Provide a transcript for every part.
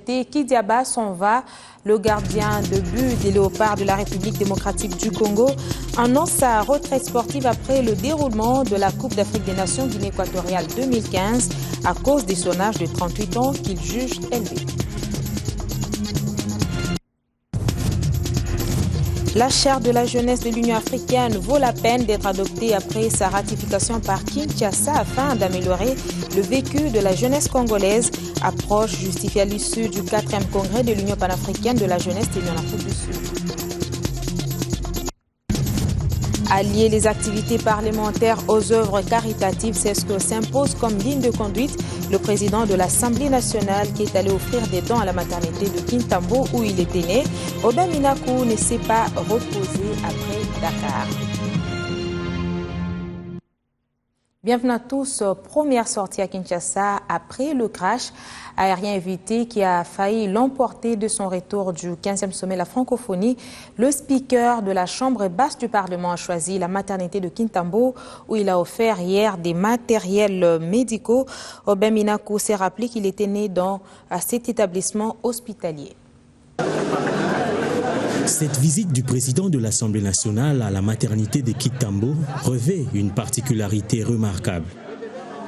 Timothée Kidiaba s'en va. Le gardien de but des Léopards de la République démocratique du Congo annonce sa retraite sportive après le déroulement de la Coupe d'Afrique des Nations Guinée équatoriale 2015 à cause de son âge de 38 ans qu'il juge élevé. La charte de la jeunesse de l'Union africaine vaut la peine d'être adoptée après sa ratification par Kinshasa afin d'améliorer le vécu de la jeunesse congolaise. Approche justifiée à l'issue du 4e congrès de l'Union panafricaine de la jeunesse de l'Afrique du Sud. Allier les activités parlementaires aux œuvres caritatives, c'est ce que s'impose comme ligne de conduite le président de l'Assemblée nationale qui est allé offrir des dons à la maternité de Kintambo où il était né. Aubin Minakou ne s'est pas reposé après Dakar. Bienvenue à tous. Première sortie à Kinshasa après le crash aérien évité qui a failli l'emporter de son retour du 15e sommet de la francophonie. Le speaker de la Chambre basse du Parlement a choisi la maternité de Kintambo où il a offert hier des matériels médicaux. Aubin Minakou s'est rappelé qu'il était né dans cet établissement hospitalier. Cette visite du président de l'Assemblée nationale à la maternité de Kintambo revêt une particularité remarquable.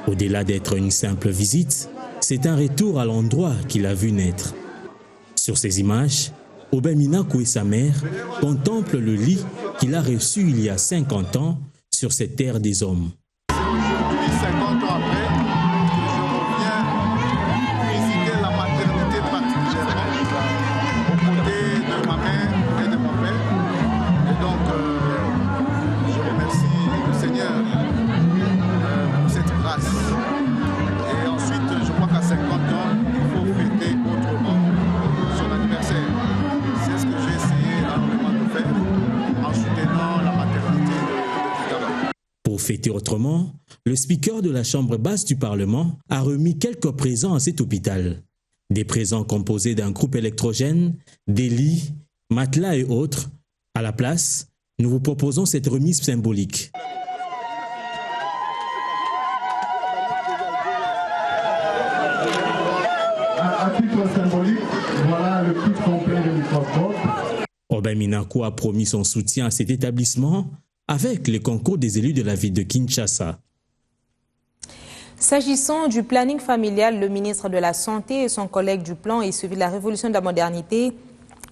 Au-delà d'être une simple visite, c'est un retour à l'endroit qu'il a vu naître. Sur ces images, Aubin Minakou et sa mère contemplent le lit qu'il a reçu il y a 50 ans sur cette terre des hommes. Aujourd'hui, 50 ans après, je reviens visiter la maternité particulièrement aux côtés de ma mère et de mon père. Et donc, je remercie le Seigneur pour cette grâce. Et ensuite, je crois qu'à 50 ans, il faut fêter autrement son anniversaire. C'est ce que j'ai essayé énormément de faire en soutenant la maternité de Kintambo. Pour fêter autrement, le speaker de la Chambre basse du Parlement a remis quelques présents à cet hôpital. Des présents composés d'un groupe électrogène, des lits, matelas et autres. À la place, nous vous proposons cette remise symbolique. À titre symbolique, voilà le kit complet de microscope. Aubin Minakou a promis son soutien à cet établissement avec le concours des élus de la ville de Kinshasa. S'agissant du planning familial, le ministre de la Santé et son collègue du plan et celui de la Révolution de la modernité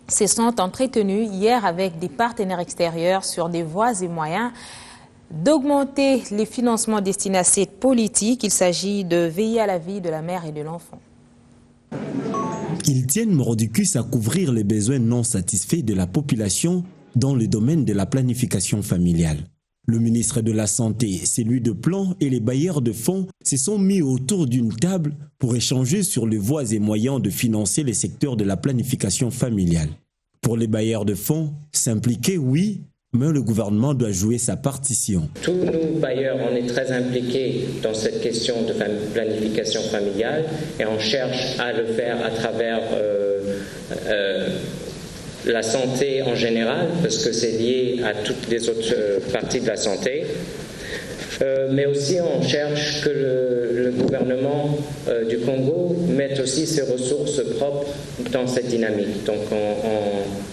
se sont entretenus hier avec des partenaires extérieurs sur des voies et moyens d'augmenter les financements destinés à cette politique. Il s'agit de veiller à la vie de la mère et de l'enfant. Ils tiennent mordicus à couvrir les besoins non satisfaits de la population dans le domaine de la planification familiale. Le ministre de la Santé, celui de plan et les bailleurs de fonds se sont mis autour d'une table pour échanger sur les voies et moyens de financer les secteurs de la planification familiale. Pour les bailleurs de fonds, s'impliquer, oui, mais le gouvernement doit jouer sa partition. Tous nous, bailleurs, on est très impliqués dans cette question de planification familiale et on cherche à le faire à travers la santé en général, parce que c'est lié à toutes les autres parties de la santé. Mais aussi on cherche que le gouvernement du Congo mette aussi ses ressources propres dans cette dynamique. Donc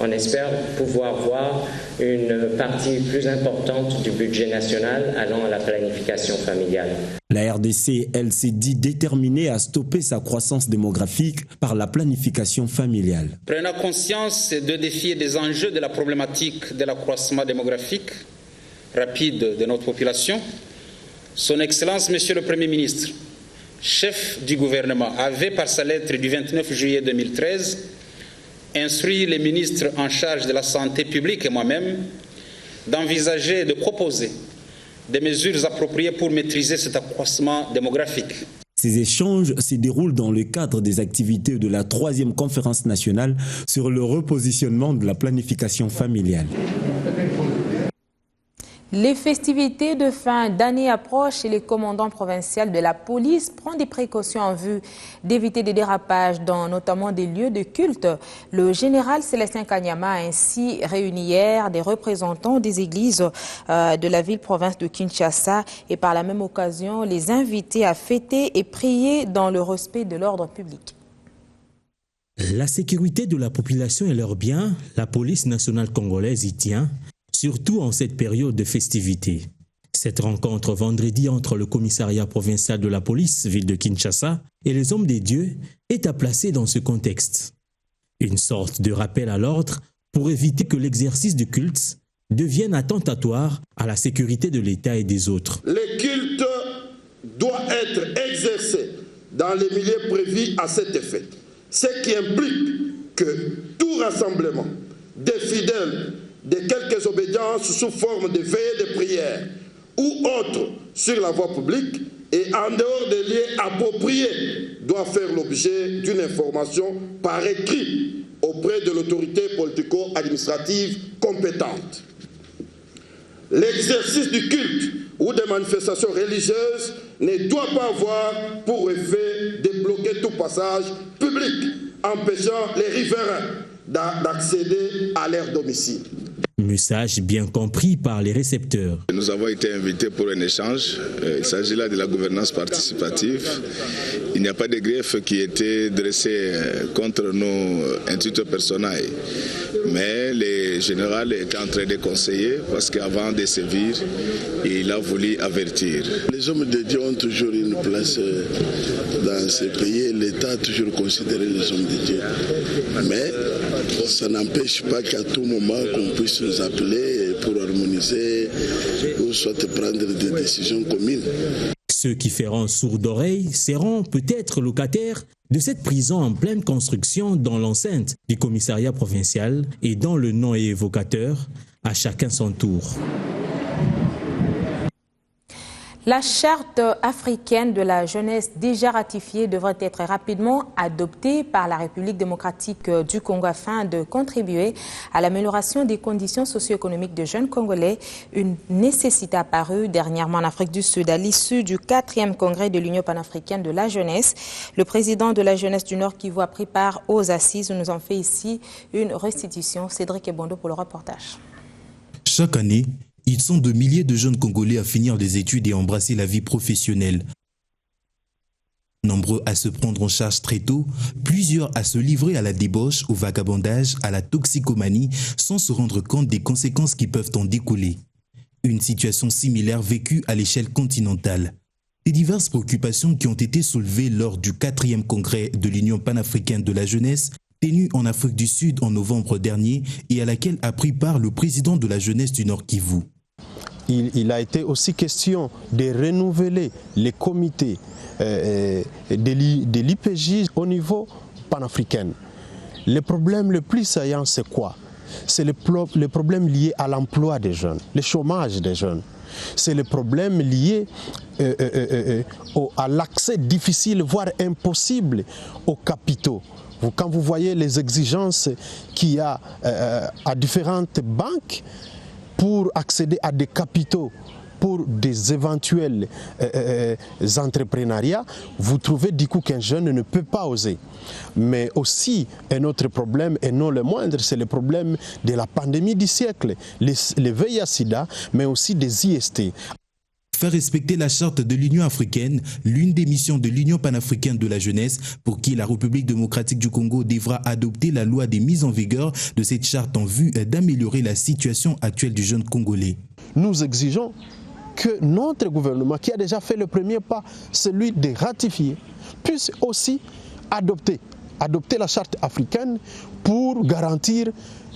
on espère pouvoir voir une partie plus importante du budget national allant à la planification familiale. La RDC, elle s'est dit déterminée à stopper sa croissance démographique par la planification familiale. Prenant conscience des défis et des enjeux de la problématique de l'accroissement démographique rapide de notre population, Son Excellence, Monsieur le Premier ministre, chef du gouvernement, avait par sa lettre du 29 juillet 2013 instruit les ministres en charge de la santé publique et moi-même d'envisager et de proposer des mesures appropriées pour maîtriser cet accroissement démographique. Ces échanges se déroulent dans le cadre des activités de la 3e conférence nationale sur le repositionnement de la planification familiale. Les festivités de fin d'année approchent et le commandant provincial de la police prend des précautions en vue d'éviter des dérapages dans notamment des lieux de culte. Le général Célestin Kanyama a ainsi réuni hier des représentants des églises de la ville-province de Kinshasa et par la même occasion les inviter à fêter et prier dans le respect de l'ordre public. La sécurité de la population et leurs biens, la police nationale congolaise y tient, surtout en cette période de festivités. Cette rencontre vendredi entre le commissariat provincial de la police, ville de Kinshasa, et les hommes des dieux est à placer dans ce contexte. Une sorte de rappel à l'ordre pour éviter que l'exercice du culte devienne attentatoire à la sécurité de l'État et des autres. Le culte doit être exercé dans les milieux prévus à cet effet, ce qui implique que tout rassemblement des fidèles de quelques obédiences sous forme de veillées de prière ou autres sur la voie publique et en dehors des lieux appropriés doit faire l'objet d'une information par écrit auprès de l'autorité politico-administrative compétente. L'exercice du culte ou des manifestations religieuses ne doit pas avoir pour effet de bloquer tout passage public, empêchant les riverains d'accéder à leur domicile. Message bien compris par les récepteurs. Nous avons été invités pour un échange. Il s'agit là de la gouvernance participative. Il n'y a pas de grief qui était dressé contre nos intituts personnels. Mais le général était en train de conseiller parce qu'avant de sévir, il a voulu avertir. Les hommes de Dieu ont toujours une place dans ce pays. L'État a toujours considéré les hommes de Dieu. Mais ça n'empêche pas qu'à tout moment qu'on puisse nous appeler pour harmoniser ou soit prendre des décisions communes. Ceux qui feront sourd d'oreille seront peut-être locataires de cette prison en pleine construction dans l'enceinte du commissariat provincial et dont le nom est évocateur, à chacun son tour. La charte africaine de la jeunesse déjà ratifiée devrait être rapidement adoptée par la République démocratique du Congo afin de contribuer à l'amélioration des conditions socio-économiques des jeunes Congolais, une nécessité apparue dernièrement en Afrique du Sud à l'issue du 4e congrès de l'Union panafricaine de la jeunesse. Le président de la jeunesse du Nord Kivu a pris part aux assises. Nous en fait ici une restitution. Cédric Ebondo pour le reportage. Chaque année, ils sont de milliers de jeunes Congolais à finir des études et embrasser la vie professionnelle. Nombreux à se prendre en charge très tôt, plusieurs à se livrer à la débauche, au vagabondage, à la toxicomanie, sans se rendre compte des conséquences qui peuvent en découler. Une situation similaire vécue à l'échelle continentale. Les diverses préoccupations qui ont été soulevées lors du 4e congrès de l'Union panafricaine de la jeunesse, tenu en Afrique du Sud en novembre dernier et à laquelle a pris part le président de la jeunesse du Nord Kivu. Il a été aussi question de renouveler les comités de l'IPJ au niveau panafricain. Le problème le plus saillant, c'est quoi? C'est le problème lié à l'emploi des jeunes, le chômage des jeunes. C'est le problème lié à l'accès difficile, voire impossible aux capitaux. Quand vous voyez les exigences qu'il y a à différentes banques pour accéder à des capitaux pour des éventuels entrepreneuriats, vous trouvez du coup qu'un jeune ne peut pas oser. Mais aussi, un autre problème, et non le moindre, c'est le problème de la pandémie du siècle, les VIH-Sida, mais aussi des IST. Faire respecter la charte de l'Union africaine, l'une des missions de l'Union panafricaine de la jeunesse, pour qui la République démocratique du Congo devra adopter la loi des mises en vigueur de cette charte en vue d'améliorer la situation actuelle du jeune Congolais. Nous exigeons que notre gouvernement, qui a déjà fait le premier pas, celui de ratifier, puisse aussi adopter la charte africaine pour garantir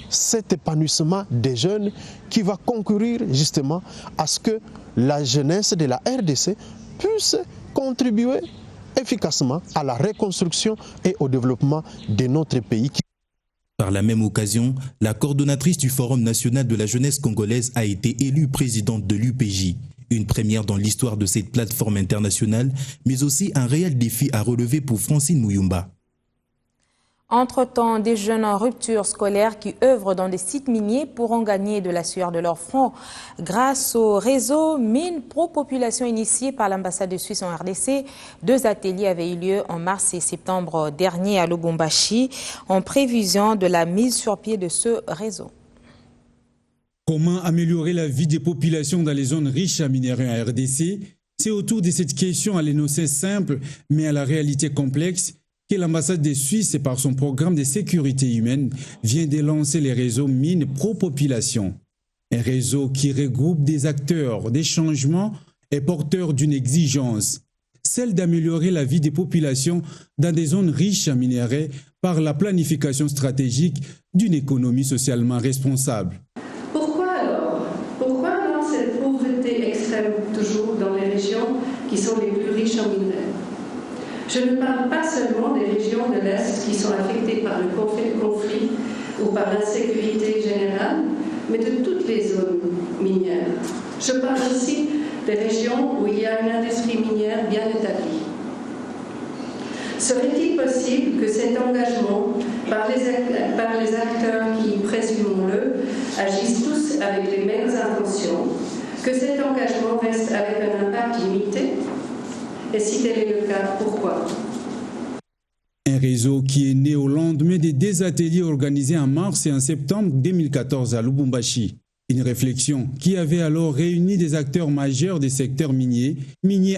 cet épanouissement des jeunes qui va concourir justement à ce que la jeunesse de la RDC puisse contribuer efficacement à la reconstruction et au développement de notre pays. Par la même occasion, la coordonnatrice du Forum national de la jeunesse congolaise a été élue présidente de l'UPJ. Une première dans l'histoire de cette plateforme internationale, mais aussi un réel défi à relever pour Francine Mouyumba. Entre-temps, des jeunes en rupture scolaire qui œuvrent dans des sites miniers pourront gagner de la sueur de leur front grâce au réseau Mines Pro-Population initié par l'ambassade de Suisse en RDC. 2 ateliers avaient eu lieu en mars et septembre dernier à Lubumbashi en prévision de la mise sur pied de ce réseau. Comment améliorer la vie des populations dans les zones riches à minerais en RDC? C'est autour de cette question à l'énoncé simple mais à la réalité complexe que l'ambassade de Suisse, par son programme de sécurité humaine, vient de lancer le réseau Mine Pro-Population. Un réseau qui regroupe des acteurs des changements et porteurs d'une exigence, celle d'améliorer la vie des populations dans des zones riches en minerais par la planification stratégique d'une économie socialement responsable. Pourquoi alors cette pauvreté extrême toujours dans les régions qui sont les plus riches en minerais? Je ne parle pas seulement des régions de l'Est qui sont affectées par le conflit ou par l'insécurité générale, mais de toutes les zones minières. Je parle aussi des régions où il y a une industrie minière bien établie. Serait-il possible que cet engagement par les acteurs qui, présumons-le, agissent tous avec les mêmes intentions, que cet engagement reste avec un impact limité? Et si tel est le cas, pourquoi? Un réseau qui est né au lendemain des deux ateliers organisés en mars et en septembre 2014 à Lubumbashi. Une réflexion qui avait alors réuni des acteurs majeurs des secteurs miniers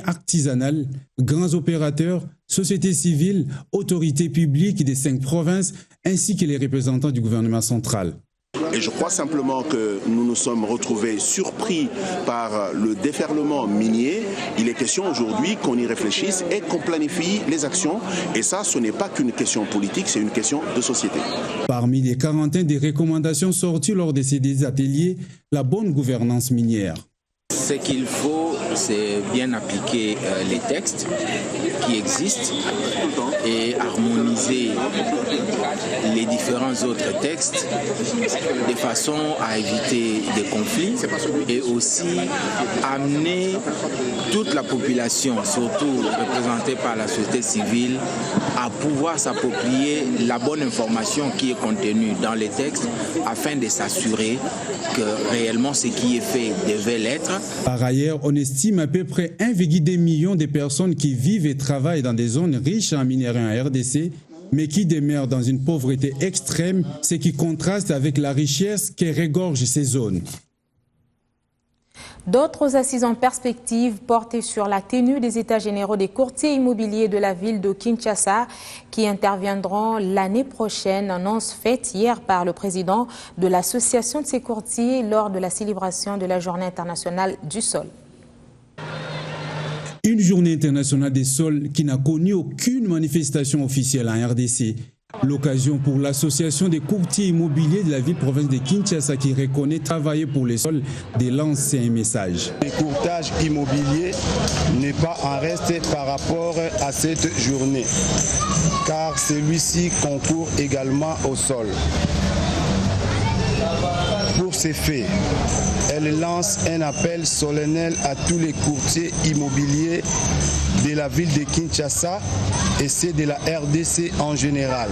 artisanal, grands opérateurs, sociétés civiles, autorités publiques des 5 provinces, ainsi que les représentants du gouvernement central. Et je crois simplement que nous nous sommes retrouvés surpris par le déferlement minier. Il est question aujourd'hui qu'on y réfléchisse et qu'on planifie les actions. Et ça, ce n'est pas qu'une question politique, c'est une question de société. Parmi les quarantaines des recommandations sorties lors de ces ateliers, la bonne gouvernance minière. Ce qu'il faut, c'est bien appliquer les textes qui existent et harmoniser les différents autres textes de façon à éviter des conflits et aussi amener toute la population, surtout représentée par la société civile, à pouvoir s'approprier la bonne information qui est contenue dans les textes afin de s'assurer que réellement ce qui est fait devait l'être. Par ailleurs, on estime à peu près 1,2 million de personnes qui vivent et travaillent dans des zones riches en minerais en RDC, mais qui demeurent dans une pauvreté extrême, ce qui contraste avec la richesse qui regorge ces zones. D'autres assises en perspective portées sur la tenue des états généraux des courtiers immobiliers de la ville de Kinshasa qui interviendront l'année prochaine, annonce faite hier par le président de l'association de ces courtiers lors de la célébration de la Journée internationale du sol. Une journée internationale des sols qui n'a connu aucune manifestation officielle en RDC. L'occasion pour l'association des courtiers immobiliers de la ville-province de Kinshasa qui reconnaît travailler pour les sols de lancer un message. Le courtage immobilier n'est pas en reste par rapport à cette journée, car celui-ci concourt également au sol. Pour ces faits, elle lance un appel solennel à tous les courtiers immobiliers de la ville de Kinshasa et ceux de la RDC en général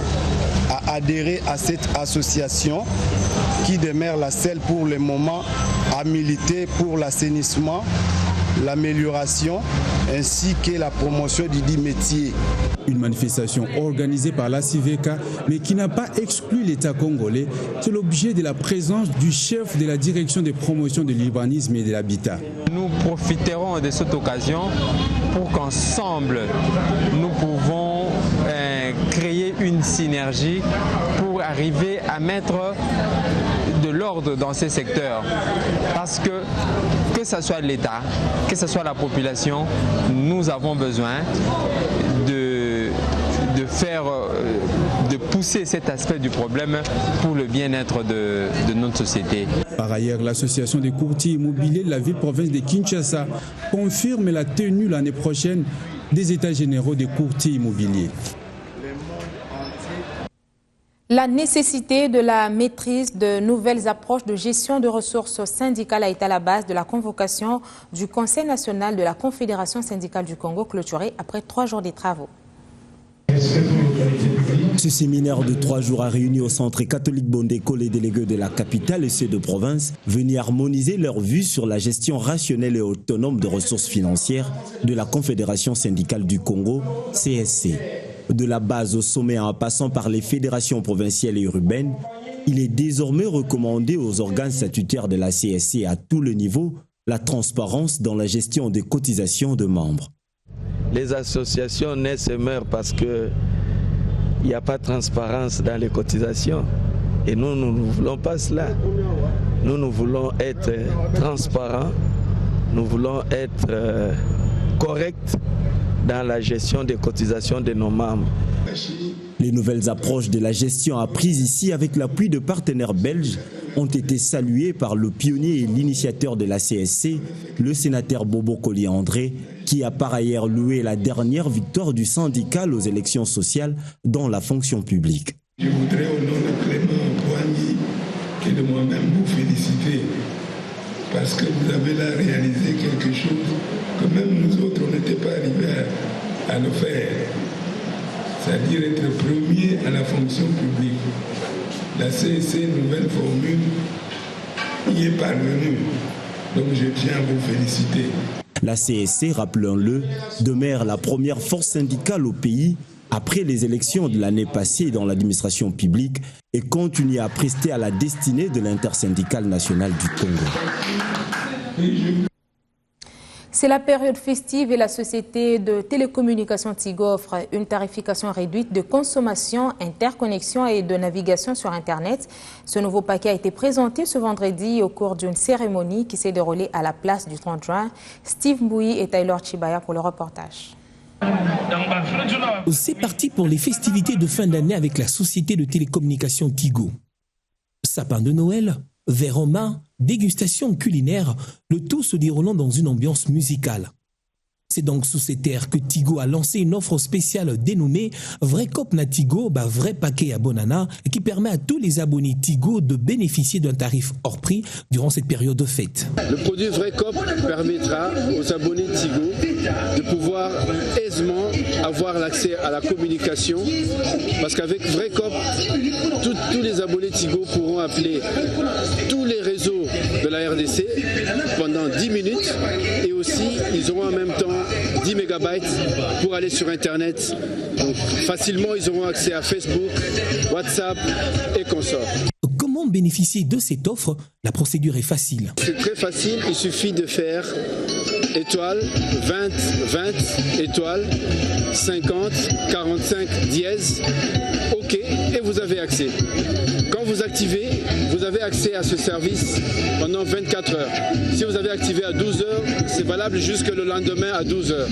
à adhérer à cette association qui demeure la seule pour le moment à militer pour l'assainissement, l'amélioration ainsi que la promotion du dit métier. Une manifestation organisée par la CIVECA, mais qui n'a pas exclu l'État congolais, c'est l'objet de la présence du chef de la direction des promotions de l'urbanisme et de l'habitat. Nous profiterons de cette occasion pour qu'ensemble, nous pouvons créer une synergie pour arriver à mettre de l'ordre dans ces secteurs. Parce que ce soit l'État, que ce soit la population, nous avons besoin de pousser cet aspect du problème pour le bien-être de notre société. Par ailleurs, l'association des courtiers immobiliers de la ville-province de Kinshasa confirme la tenue l'année prochaine des états généraux des courtiers immobiliers. La nécessité de la maîtrise de nouvelles approches de gestion de ressources syndicales a été à la base de la convocation du Conseil national de la Confédération syndicale du Congo clôturé après 3 jours de travaux. Ce séminaire de 3 jours a réuni au centre catholique Bondeko les délégués de la capitale et ceux de province venus harmoniser leur vue sur la gestion rationnelle et autonome de ressources financières de la Confédération syndicale du Congo, CSC. De la base au sommet en passant par les fédérations provinciales et urbaines, il est désormais recommandé aux organes statutaires de la CSC à tous les niveaux la transparence dans la gestion des cotisations de membres. Les associations naissent et meurent parce que il n'y a pas de transparence dans les cotisations. Et nous ne voulons pas cela. Nous voulons être transparents, nous voulons être corrects dans la gestion des cotisations de nos membres. Les nouvelles approches de la gestion apprises ici avec l'appui de partenaires belges ont été saluées par le pionnier et l'initiateur de la CSC, le sénateur Bobo Koli-André, qui a par ailleurs loué la dernière victoire du syndical aux élections sociales dans la fonction publique. Je voudrais au nom de Clément Boigny et de moi-même vous féliciter parce que vous avez là réalisé quelque chose que même nous autres on n'était pas arrivés à le faire, c'est-à-dire être premier à la fonction publique. La CSC nouvelle formule y est parvenue, donc je tiens à vous féliciter. La CSC, rappelons-le, demeure la première force syndicale au pays après les élections de l'année passée dans l'administration publique et continue à prester à la destinée de l'intersyndicale nationale du Congo. C'est la période festive et la société de télécommunications Tigo offre une tarification réduite de consommation, interconnexion et de navigation sur Internet. Ce nouveau paquet a été présenté ce vendredi au cours d'une cérémonie qui s'est déroulée à la place du 30 juin. Steve Mbouyi et Taylor Chibaya pour le reportage. C'est parti pour les festivités de fin d'année avec la société de télécommunications Tigo. Sapin de Noël, verre en main, dégustation culinaire, le tout se déroulant dans une ambiance musicale. C'est donc sous ces terres que Tigo a lancé une offre spéciale dénommée Vrai Cop na Tigo, vrai paquet à Bonana, qui permet à tous les abonnés Tigo de bénéficier d'un tarif hors prix durant cette période de fête. Le produit Vrai Cop permettra aux abonnés Tigo de pouvoir aisément avoir l'accès à la communication, parce qu'avec Vrai Cop, tous les abonnés Tigo pourront appeler tous les réseaux de la RDC pendant 10 minutes et aussi ils auront en même temps 10 mégabytes pour aller sur Internet. Donc facilement, ils auront accès à Facebook, WhatsApp et consorts. Comment bénéficier de cette offre? La procédure est facile. C'est très facile, il suffit de faire étoile 20 20 étoile 50 45 dièse OK et vous avez accès. Quand vous activez, vous avez accès à ce service pendant 24 heures. Si vous avez activé à 12 heures, c'est valable jusque le lendemain à 12 heures.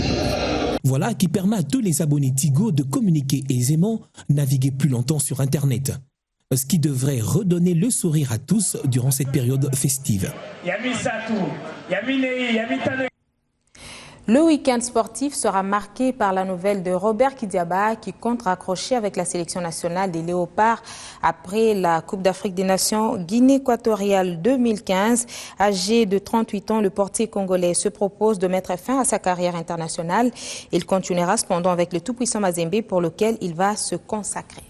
Voilà qui permet à tous les abonnés Tigo de communiquer aisément, naviguer plus longtemps sur Internet. Ce qui devrait redonner le sourire à tous durant cette période festive. Le week-end sportif sera marqué par la nouvelle de Robert Kidiaba qui compte raccrocher avec la sélection nationale des Léopards après la Coupe d'Afrique des Nations Guinée équatoriale 2015. Âgé de 38 ans, le portier congolais se propose de mettre fin à sa carrière internationale. Il continuera cependant avec le tout-puissant Mazembe pour lequel il va se consacrer.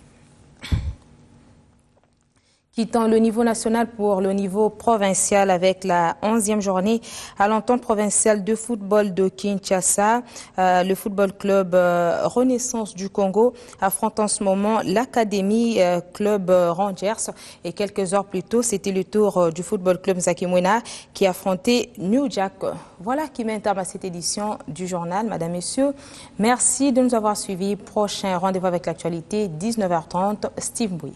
Quittant le niveau national pour le niveau provincial avec la 11e journée à l'entente provinciale de football de Kinshasa. Le football club Renaissance du Congo affronte en ce moment l'Académie Club Rangers. Et quelques heures plus tôt, c'était le tour du football club Zakimwena qui affrontait New Jack. Voilà qui met un terme à cette édition du journal. Madame, Messieurs, merci de nous avoir suivis. Prochain rendez-vous avec l'actualité, 19h30, Steve Mbouyi.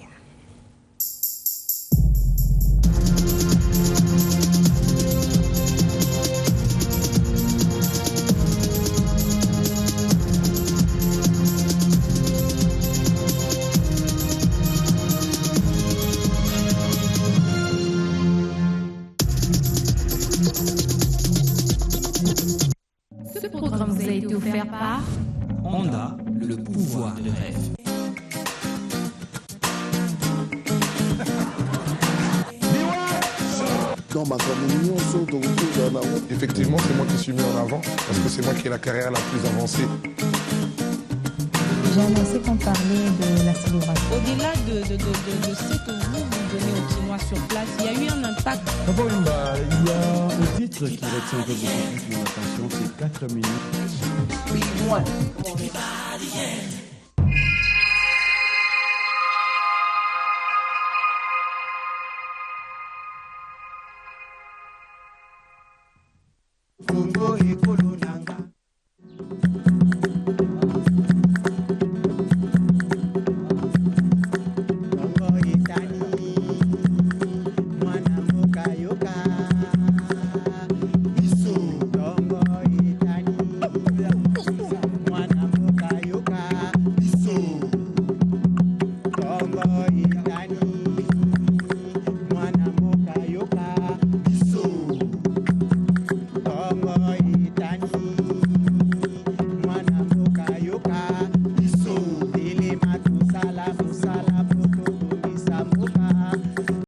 Ce programme vous a été offert par Honda, le pouvoir de rêve. Effectivement, c'est moi qui suis mis en avant parce que c'est moi qui ai la carrière la plus avancée. J'ai assez qu'on parlait de la célébration. Au-delà de ce que vous donnez aux Chinois sur place, il y a eu un impact. Il y a un titre qui retient un peu beaucoup plus mon attention, c'est 4 minutes.